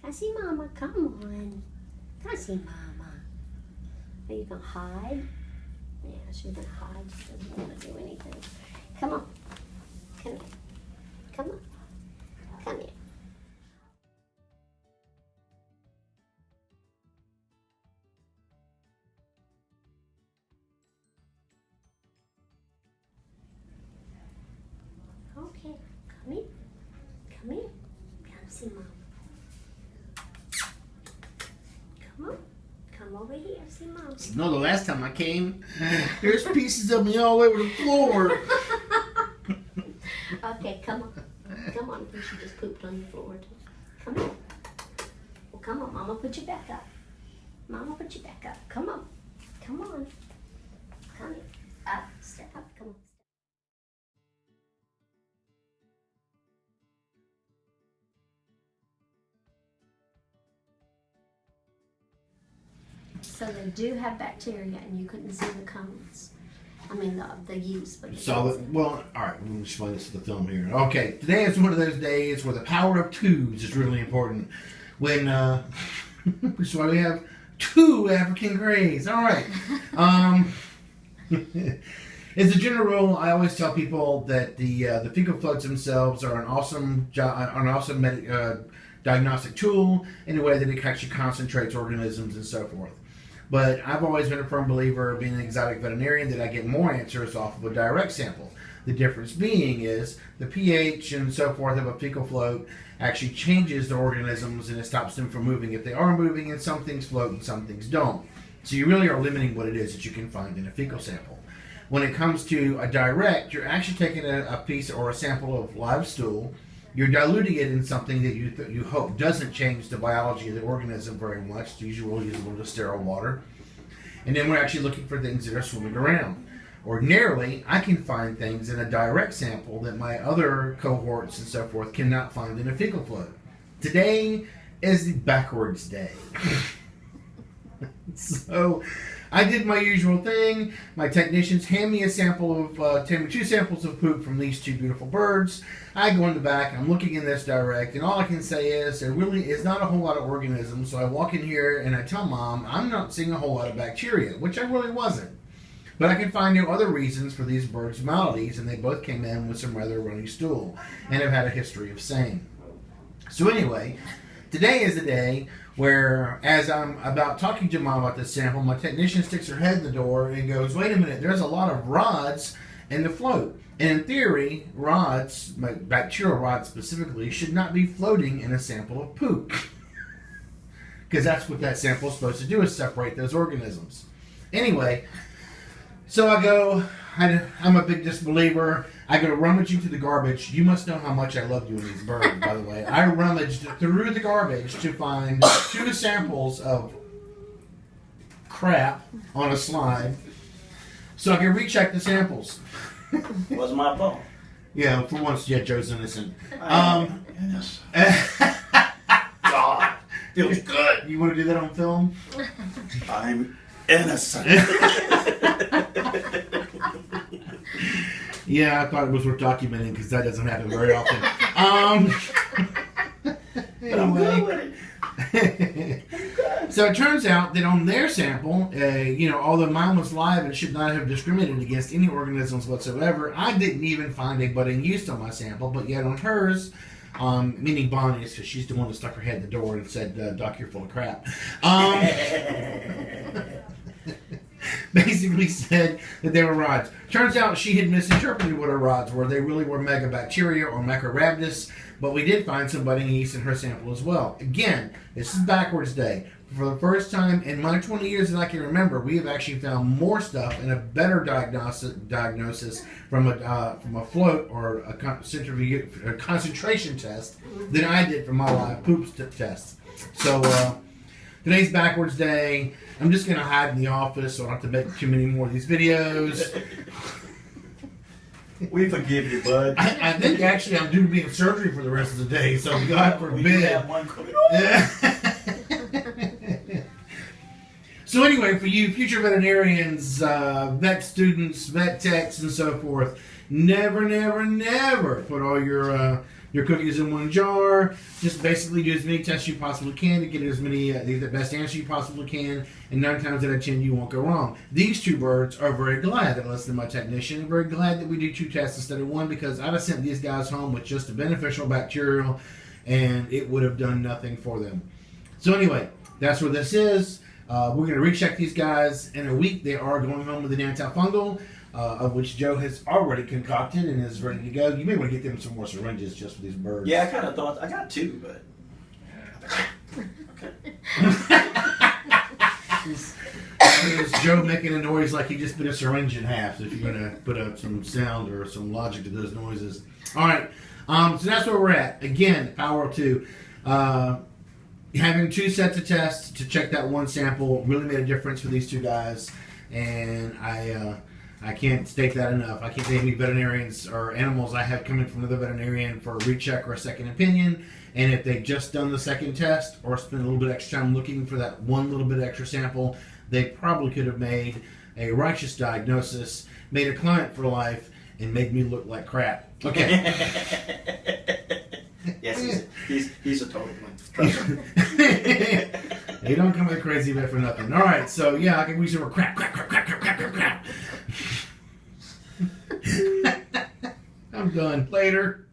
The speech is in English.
Can I see Mama? Come on. Can I see Mama? Are you going to hide? Yeah, she's going to hide. She doesn't want to do anything. Come on. Come here. Come on. Come here. Okay. Come here. Come here. Come see Mama. Come on. Come over here. See Mama. No, the last time I came, there's pieces of me all over the floor. Okay, come on. Come on. I think she just pooped on the floor. Come on. Well, come on. Mama, put you back up. Mama, put you back up. Come on. Come on. Come here. Up. Step up. Come on. So they do have bacteria, and you couldn't see the cones. I mean, the yeast. But Well, all right, let me explain this to the film here. Okay, today is one of those days where the power of twos is really important. When, which is why we have 2 African grays. All right. As a general rule, I always tell people that the fecal floods themselves are an awesome diagnostic tool in a way that it actually concentrates organisms and so forth. But I've always been a firm believer, being an exotic veterinarian, that I get more answers off of a direct sample. The difference being is the pH and so forth of a fecal float actually changes the organisms and it stops them from moving if they are moving, and some things float and some things don't. So you really are limiting what it is that you can find in a fecal sample. When it comes to a direct, you're actually taking a piece or a sample of live stool, you're diluting it in something that you hope doesn't change the biology of the organism very much. Usually we'll use a little sterile water. And then we're actually looking for things that are swimming around. Ordinarily, I can find things in a direct sample that my other cohorts and so forth cannot find in a fecal float. Today is the backwards day. So I did my usual thing. My technicians hand me a sample of, 2 samples of poop from these 2 beautiful birds. I go in the back, I'm looking in this direct, and all I can say is there really is not a whole lot of organisms. So I walk in here and I tell Mom I'm not seeing a whole lot of bacteria, which I really wasn't. But I could find no other reasons for these birds' maladies, and they both came in with some rather runny stool and have had a history of same. So anyway, today is the day where, as I'm about talking to Mom about this sample, my technician sticks her head in the door and goes, wait a minute, there's a lot of rods in the float. And in theory, rods, bacterial rods specifically, should not be floating in a sample of poop. Because that's what that sample is supposed to do, is separate those organisms. Anyway, so I go, I'm a big disbeliever. I go rummaging through the garbage. You must know how much I love you and these birds, by the way. I rummaged through the garbage to find 2 samples of crap on a slide so I can recheck the samples. Wasn't my fault. Yeah, for once, yeah, Joe's innocent. Yes. God, feels good. You want to do that on film? I'm innocent. Yeah, I thought it was worth documenting because that doesn't happen very often. But I'm good with it. So it turns out that on their sample, although mine was live and should not have discriminated against any organisms whatsoever, I didn't even find a budding yeast on my sample, but yet on hers, meaning Bonnie's, because she's the one that stuck her head in the door and said, Doc, you're full of crap. Basically said that they were rods. Turns out she had misinterpreted what her rods were. They really were megabacteria or Macrorhabdis, but we did find some budding yeast in her sample as well. Again, this is backwards day. For the first time in my 20 years that I can remember, we have actually found more stuff and a better diagnosis from a float or a concentration test than I did from my live poop test. So today's backwards day. I'm just going to hide in the office so I don't have to make too many more of these videos. We forgive you, bud. I think actually I'm due to be in surgery for the rest of the day, so God forbid. We do have one coming on. So anyway, for you future veterinarians, vet students, vet techs, and so forth, Never, never, never put all your cookies in one jar. Just basically do as many tests you possibly can to get as many the best answer you possibly can, and 9 times out of 10 you won't go wrong. These 2 birds are very glad that I listened to my technician, and very glad that we do 2 tests instead of 1, because I'd have sent these guys home with just a beneficial bacterial, and it would have done nothing for them. So anyway, that's where this is. We're going to recheck these guys in a week. They are going home with an antifungal, of which Joe has already concocted and is ready to go. You may want to get them some more syringes just for these birds. Yeah, I kind of thought I got 2, but okay. There's Joe making a noise like he just bit a syringe in half. So if you're going to put up some sound or some logic to those noises. All right. So that's where we're at. Again, power of 2. Having 2 sets of tests to check that 1 sample really made a difference for these 2 guys. And I can't state that enough. I can't say how many veterinarians or animals I have coming from another veterinarian for a recheck or a second opinion. And if they've just done the second test or spent a little bit extra time looking for that 1 little bit extra sample, they probably could have made a righteous diagnosis, made a client for life, and made me look like crap. Okay. Yes, he's a total one. Trust me. They don't come with a crazy bit for nothing. All right, so yeah, I can use the word crap. I'm done. Later.